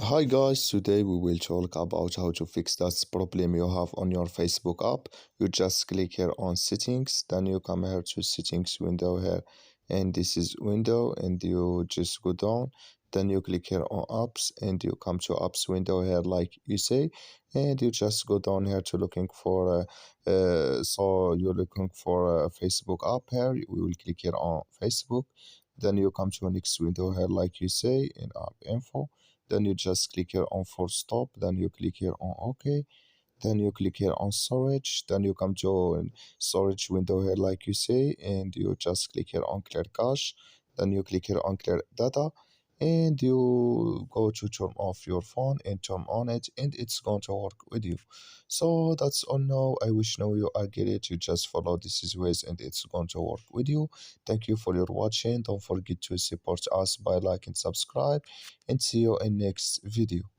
Hi guys, today we will talk about how to fix that problem you have on your Facebook app. You just click here on settings, then you come here to settings window here, and this is window, and you just go down, then you click here on apps, and you come to apps window here like you say, and you just go down here to looking for so you're looking for a Facebook app here. We will click here on Facebook, then you come to next window here like you say in app info, then you just click here on full stop, then you click here on OK, then you click here on storage, then you come to storage window here like you say, and you just click here on clear cache, then you click here on clear data, and you go to turn off your phone and turn on it, and it's going to work with you. So that's all now. I wish now you are get it. You just follow these ways and it's going to work with you. Thank you for your watching. Don't forget to support us by like and subscribe, and see you in next video.